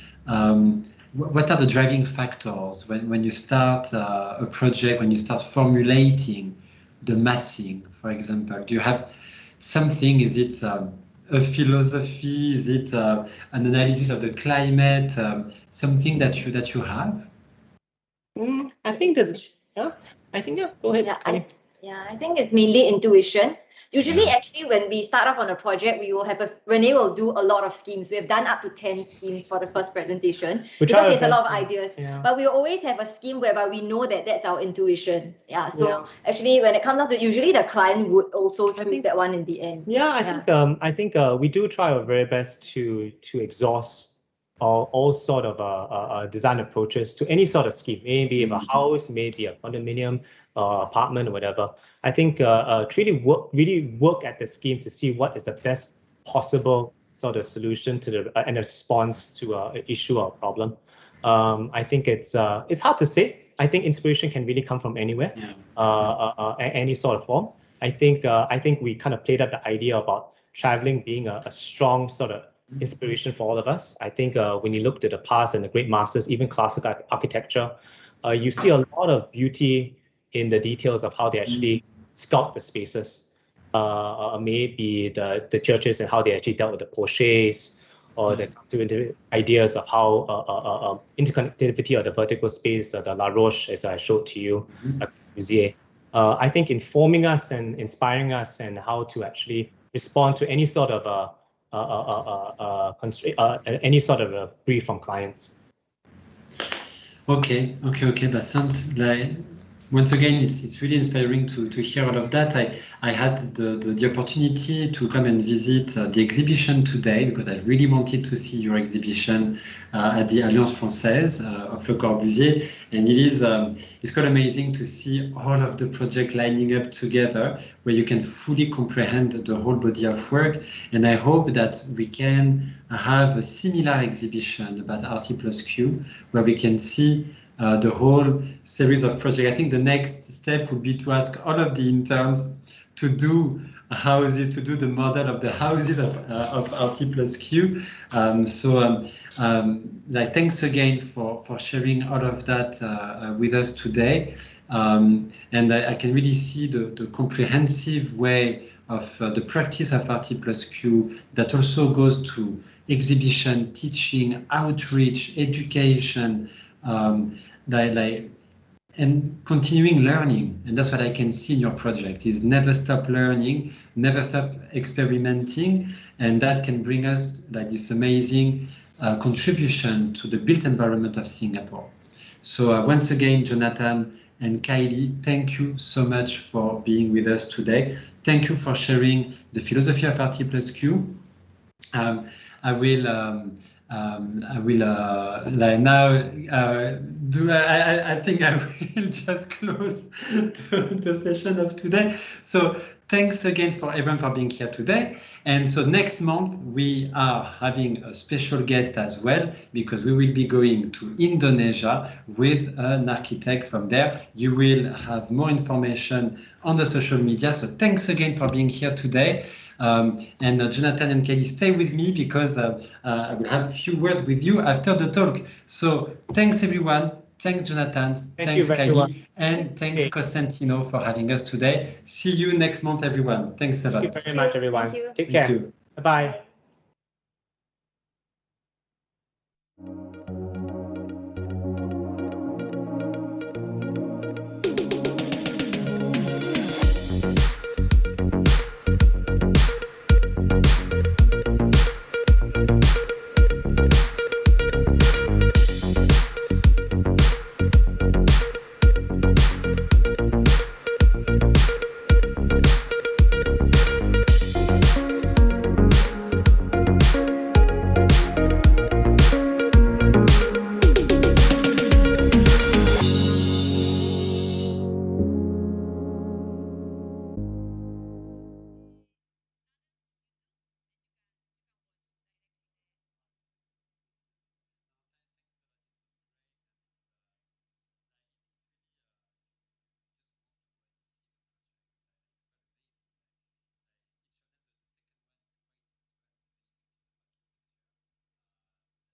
what are the driving factors when you start a project, when you start formulating the massing, for example? Do you have something? Is it a philosophy? Is it an analysis of the climate? Something that you have? I think there's, go ahead. I think it's mainly intuition. Usually, actually, when we start off on a project, we will have Renee will do a lot of schemes. We have done up to 10 schemes for the first presentation because there's a lot of ideas. Yeah. But we always have a scheme whereby we know that that's our intuition. Actually, when it comes down to, usually the client would also choose that one in the end. I think we do try our very best to exhaust all sort of design approaches to any sort of scheme, maybe a house, maybe a condominium, apartment, or whatever. I think really work at the scheme to see what is the best possible sort of solution to and a response to an issue or problem. I think it's hard to say. I think inspiration can really come from anywhere, any sort of form. I think we kind of played up the idea about traveling being a strong sort of inspiration for all of us. I think when you look to the past and the great masters, even classical architecture, you see a lot of beauty in the details of how they actually sculpt the spaces. Maybe the churches and how they actually dealt with the porches, or the ideas of how interconnectivity of the vertical space, the La Roche, as I showed to you, at Musée. I think informing us and inspiring us and how to actually respond to any sort of any sort of a brief from clients. Okay. That sounds like, once again, it's really inspiring to hear all of that. I had the opportunity to come and visit the exhibition today because I really wanted to see your exhibition at the Alliance Française of Le Corbusier, and it's quite amazing to see all of the projects lining up together where you can fully comprehend the whole body of work. And I hope that we can have a similar exhibition about RT+Q where we can see the whole series of projects. I think the next step would be to ask all of the interns to do the model of the houses of RT+Q. Thanks again for sharing all of that with us today. And I can really see the comprehensive way of the practice of RT+Q that also goes to exhibition, teaching, outreach, education, and continuing learning. And that's what I can see in your project, is never stop learning, never stop experimenting. And that can bring us like this amazing contribution to the built environment of Singapore. So once again, Jonathan and Kylie, thank you so much for being with us today. Thank you for sharing the philosophy of RT plus Q. I will like now I think I will just close the session of today. So thanks again for everyone for being here today. And so next month we are having a special guest as well, because we will be going to Indonesia with an architect from there. You will have more information on the social media. So thanks again for being here today. And Jonathan and Kelly, stay with me, because I will have a few words with you after the talk. So thanks everyone. Thanks Jonathan. Thanks Kelly. And thanks Cosentino for having us today. See you next month, everyone. Thanks a lot. Thank you very much, everyone. Thank you. Take care. Bye-bye.